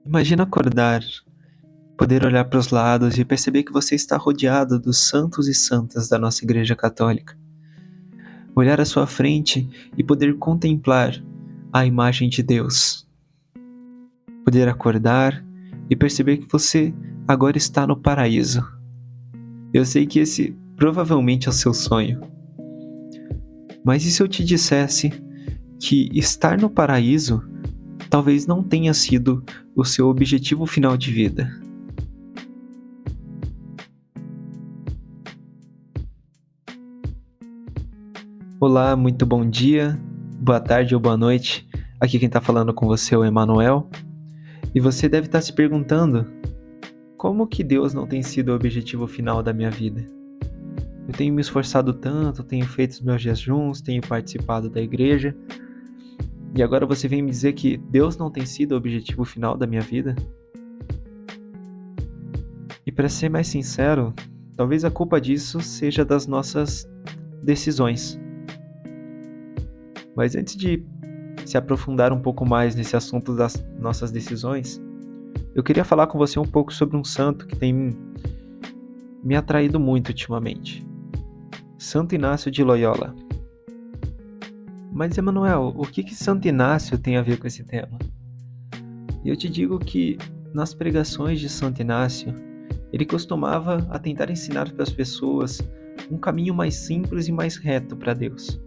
Imagina acordar, poder olhar para os lados e perceber que você está rodeado dos santos e santas da nossa Igreja Católica. Olhar à sua frente e poder contemplar a imagem de Deus. Poder acordar e perceber que você agora está no paraíso. Eu sei que esse provavelmente é o seu sonho. Mas e se eu te dissesse que estar no paraíso talvez não tenha sido o seu objetivo final de vida? Olá, muito bom dia, boa tarde ou boa noite. Aqui quem está falando com você é o Emanuel. E você deve estar se perguntando, como que Deus não tem sido o objetivo final da minha vida? Eu tenho me esforçado tanto, tenho feito os meus jejuns, tenho participado da igreja, e agora você vem me dizer que Deus não tem sido o objetivo final da minha vida? E para ser mais sincero, talvez a culpa disso seja das nossas decisões. Mas antes de se aprofundar um pouco mais nesse assunto das nossas decisões, eu queria falar com você um pouco sobre um santo que tem me atraído muito ultimamente. Santo Inácio de Loyola. Mas, Emanuel, o que Santo Inácio tem a ver com esse tema? E eu te digo que nas pregações de Santo Inácio, ele costumava a tentar ensinar para as pessoas um caminho mais simples e mais reto para Deus.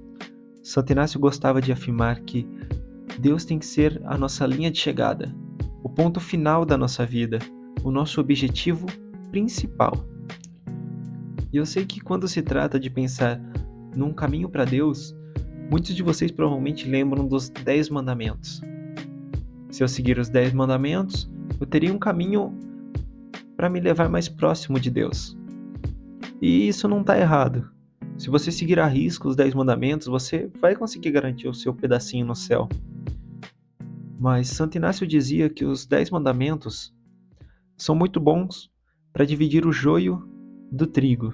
Santo Inácio gostava de afirmar que Deus tem que ser a nossa linha de chegada, o ponto final da nossa vida, o nosso objetivo principal. E eu sei que quando se trata de pensar num caminho para Deus, muitos de vocês provavelmente lembram dos 10 mandamentos. Se eu seguir os 10 mandamentos, eu teria um caminho para me levar mais próximo de Deus. E isso não está errado. Se você seguir à risca os 10 mandamentos, você vai conseguir garantir o seu pedacinho no céu. Mas Santo Inácio dizia que os 10 mandamentos são muito bons para dividir o joio do trigo.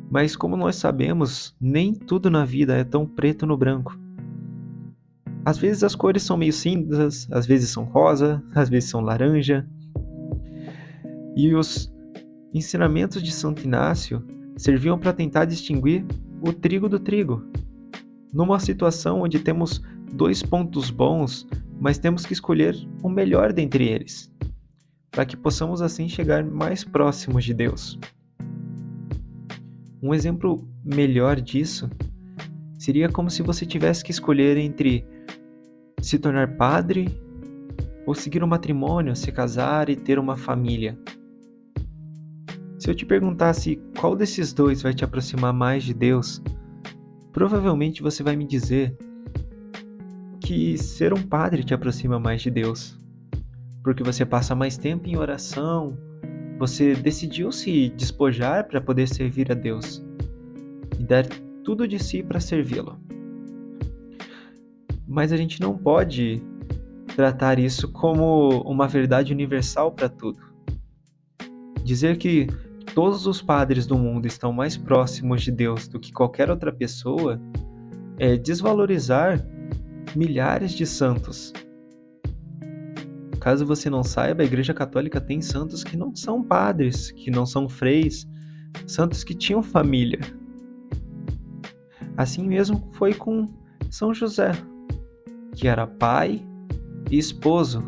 Mas como nós sabemos, nem tudo na vida é tão preto no branco. Às vezes as cores são meio cinzas, às vezes são rosa, às vezes são laranja. E os ensinamentos de Santo Inácio serviam para tentar distinguir o trigo do trigo. Numa situação onde temos 2 pontos bons, mas temos que escolher o melhor dentre eles, para que possamos assim chegar mais próximos de Deus. Um exemplo melhor disso seria como se você tivesse que escolher entre se tornar padre ou seguir um matrimônio, se casar e ter uma família. Se eu te perguntasse qual desses dois vai te aproximar mais de Deus, provavelmente você vai me dizer que ser um padre te aproxima mais de Deus, porque você passa mais tempo em oração, você decidiu se despojar para poder servir a Deus e dar tudo de si para servi-lo. Mas a gente não pode tratar isso como uma verdade universal para tudo. Dizer que todos os padres do mundo estão mais próximos de Deus do que qualquer outra pessoa é desvalorizar milhares de santos. Caso você não saiba, a Igreja Católica tem santos que não são padres, que não são freis, santos que tinham família. Assim mesmo foi com São José, que era pai e esposo.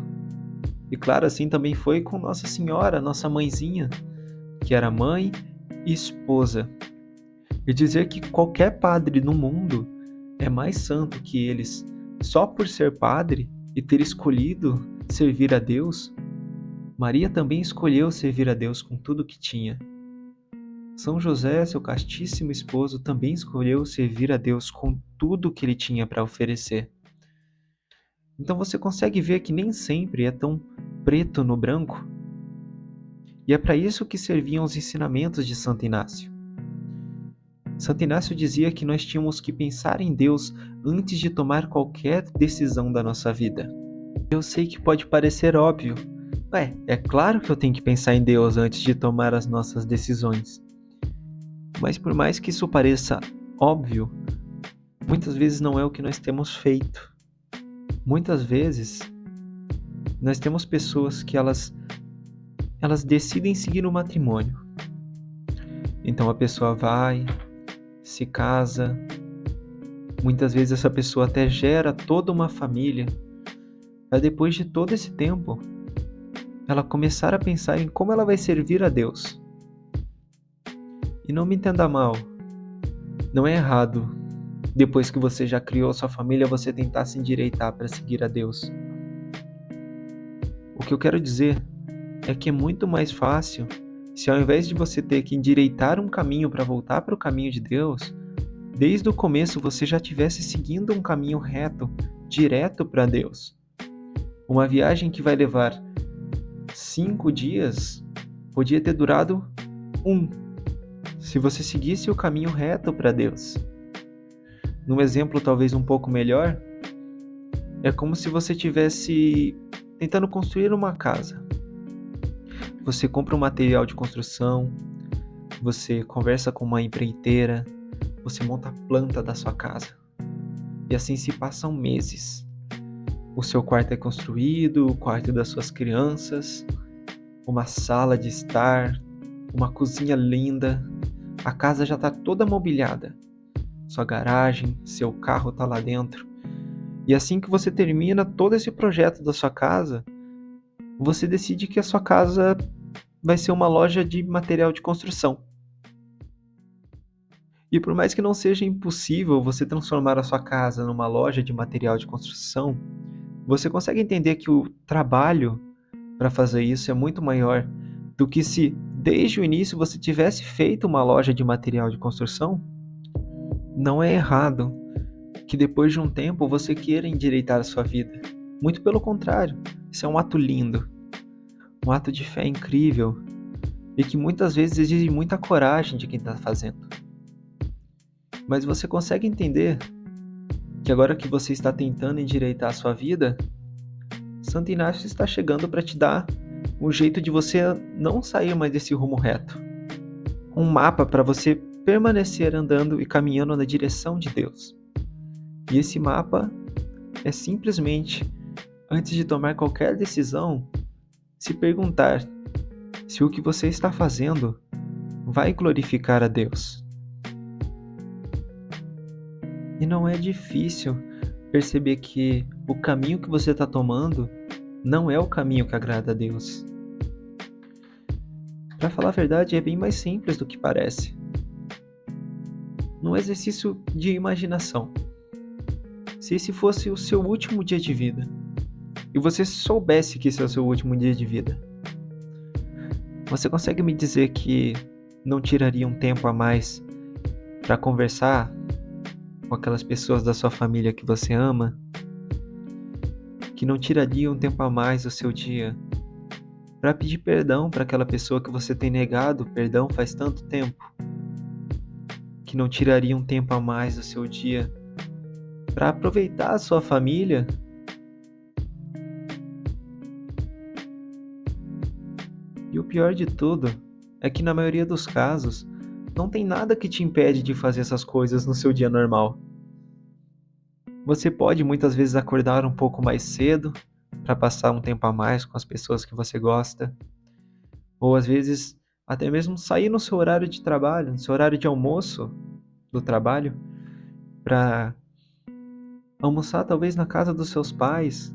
E claro, assim também foi com Nossa Senhora, nossa mãezinha, que era mãe e esposa. E dizer que qualquer padre no mundo é mais santo que eles só por ser padre e ter escolhido servir a Deus, Maria também escolheu servir a Deus com tudo que tinha. São José, seu castíssimo esposo, também escolheu servir a Deus com tudo que ele tinha para oferecer. Então você consegue ver que nem sempre é tão preto no branco. E é para isso que serviam os ensinamentos de Santo Inácio. Santo Inácio dizia que nós tínhamos que pensar em Deus antes de tomar qualquer decisão da nossa vida. Eu sei que pode parecer óbvio. É claro que eu tenho que pensar em Deus antes de tomar as nossas decisões. Mas por mais que isso pareça óbvio, muitas vezes não é o que nós temos feito. Muitas vezes, Nós temos pessoas que elas decidem seguir o matrimônio. Então a pessoa vai, se casa, muitas vezes essa pessoa até gera toda uma família, para depois de todo esse tempo, ela começar a pensar em como ela vai servir a Deus. E não me entenda mal, não é errado, depois que você já criou sua família, você tentar se endireitar para seguir a Deus. O que eu quero dizer é que é muito mais fácil se ao invés de você ter que endireitar um caminho para voltar para o caminho de Deus, desde o começo você já estivesse seguindo um caminho reto, direto para Deus. Uma viagem que vai levar 5 dias podia ter durado 1, se você seguisse o caminho reto para Deus. Num exemplo talvez um pouco melhor, é como se você estivesse tentando construir uma casa. Você compra um material de construção, você conversa com uma empreiteira, você monta a planta da sua casa. E assim se passam meses. O seu quarto é construído, o quarto das suas crianças, uma sala de estar, uma cozinha linda, a casa já está toda mobiliada. Sua garagem, seu carro está lá dentro. E assim que você termina todo esse projeto da sua casa, você decide que a sua casa vai ser uma loja de material de construção. E por mais que não seja impossível você transformar a sua casa numa loja de material de construção, você consegue entender que o trabalho para fazer isso é muito maior do que se desde o início você tivesse feito uma loja de material de construção? Não é errado que depois de um tempo você queira endireitar a sua vida. Muito pelo contrário, isso é um ato lindo, um ato de fé incrível e que muitas vezes exige muita coragem de quem está fazendo. Mas você consegue entender que agora que você está tentando endireitar a sua vida, Santo Inácio está chegando para te dar um jeito de você não sair mais desse rumo reto. Um mapa para você permanecer andando e caminhando na direção de Deus. E esse mapa é simplesmente, antes de tomar qualquer decisão, se perguntar se o que você está fazendo vai glorificar a Deus. E não é difícil perceber que o caminho que você está tomando não é o caminho que agrada a Deus. Para falar a verdade, é bem mais simples do que parece. Num exercício de imaginação, se esse fosse o seu último dia de vida, e você soubesse que esse é o seu último dia de vida, você consegue me dizer que não tiraria um tempo a mais para conversar com aquelas pessoas da sua família que você ama? Que não tiraria um tempo a mais do seu dia para pedir perdão para aquela pessoa que você tem negado perdão faz tanto tempo? Que não tiraria um tempo a mais do seu dia para aproveitar a sua família? E o pior de tudo é que na maioria dos casos, não tem nada que te impede de fazer essas coisas no seu dia normal. Você pode muitas vezes acordar um pouco mais cedo para passar um tempo a mais com as pessoas que você gosta, ou às vezes até mesmo sair no seu horário de trabalho, no seu horário de almoço do trabalho, para almoçar talvez na casa dos seus pais,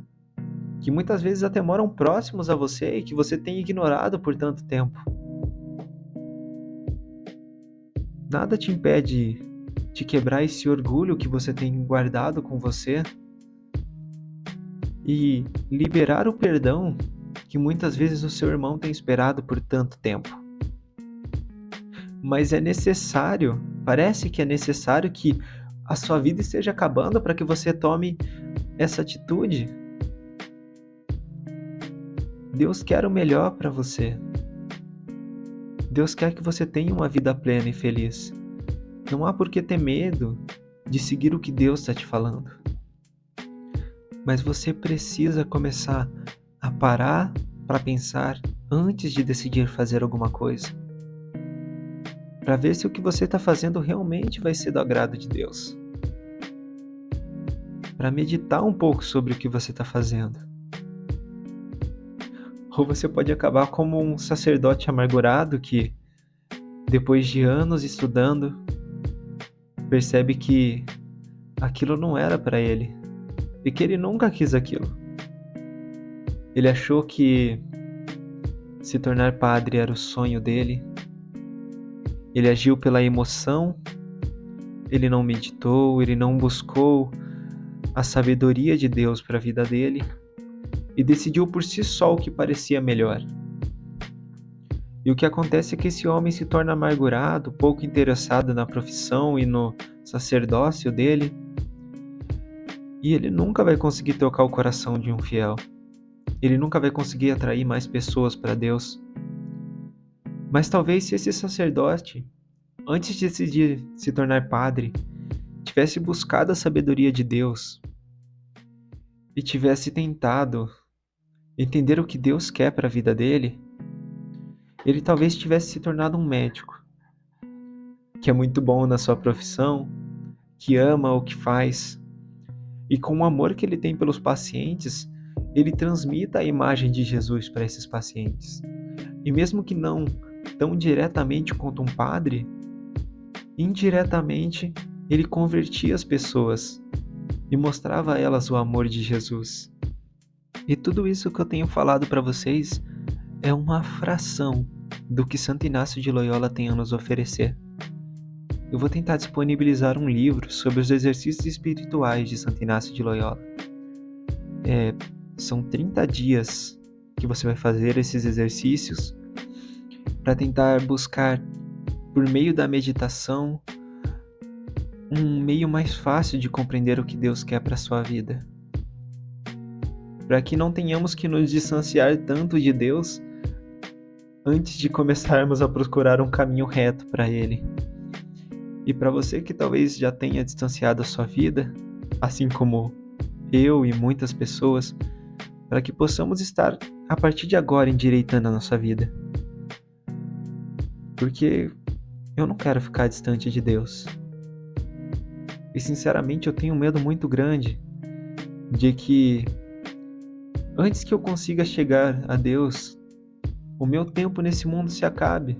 que muitas vezes até moram próximos a você e que você tem ignorado por tanto tempo. Nada te impede de quebrar esse orgulho que você tem guardado com você e liberar o perdão que muitas vezes o seu irmão tem esperado por tanto tempo. Mas é necessário, parece que é necessário que a sua vida esteja acabando para que você tome essa atitude. Deus quer o melhor para você. Deus quer que você tenha uma vida plena e feliz. Não há por que ter medo de seguir o que Deus está te falando. Mas você precisa começar a parar para pensar antes de decidir fazer alguma coisa. Para ver se o que você está fazendo realmente vai ser do agrado de Deus. Para meditar um pouco sobre o que você está fazendo. Ou você pode acabar como um sacerdote amargurado que, depois de anos estudando, percebe que aquilo não era para ele e que ele nunca quis aquilo. Ele achou que se tornar padre era o sonho dele. Ele agiu pela emoção, ele não meditou, ele não buscou a sabedoria de Deus para a vida dele e decidiu por si só o que parecia melhor. E o que acontece é que esse homem se torna amargurado, pouco interessado na profissão e no sacerdócio dele, e ele nunca vai conseguir tocar o coração de um fiel. Ele nunca vai conseguir atrair mais pessoas para Deus. Mas talvez se esse sacerdote, antes de decidir se tornar padre, tivesse buscado a sabedoria de Deus e tivesse tentado entender o que Deus quer para a vida dele, ele talvez tivesse se tornado um médico, que é muito bom na sua profissão, que ama o que faz, e com o amor que ele tem pelos pacientes, ele transmita a imagem de Jesus para esses pacientes. E mesmo que não tão diretamente quanto um padre, indiretamente ele convertia as pessoas e mostrava a elas o amor de Jesus. E tudo isso que eu tenho falado para vocês é uma fração do que Santo Inácio de Loyola tem a nos oferecer. Eu vou tentar disponibilizar um livro sobre os exercícios espirituais de Santo Inácio de Loyola. São 30 dias que você vai fazer esses exercícios para tentar buscar, por meio da meditação, um meio mais fácil de compreender o que Deus quer para a sua vida. Para que não tenhamos que nos distanciar tanto de Deus antes de começarmos a procurar um caminho reto para Ele. E para você que talvez já tenha distanciado a sua vida, assim como eu e muitas pessoas, para que possamos estar a partir de agora endireitando a nossa vida. Porque eu não quero ficar distante de Deus. E sinceramente eu tenho um medo muito grande de que antes que eu consiga chegar a Deus, o meu tempo nesse mundo se acabe.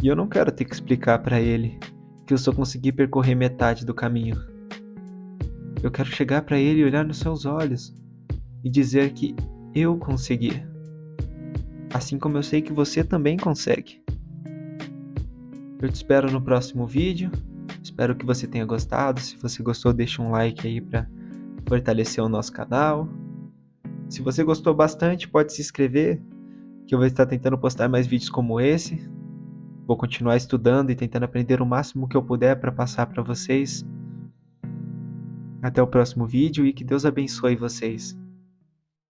E eu não quero ter que explicar para Ele que eu só consegui percorrer metade do caminho. Eu quero chegar para Ele e olhar nos seus olhos e dizer que eu consegui. Assim como eu sei que você também consegue. Eu te espero no próximo vídeo. Espero que você tenha gostado. Se você gostou, deixa um like aí para fortalecer o nosso canal. Se você gostou bastante, pode se inscrever, que eu vou estar tentando postar mais vídeos como esse. Vou continuar estudando e tentando aprender o máximo que eu puder para passar para vocês. Até o próximo vídeo e que Deus abençoe vocês.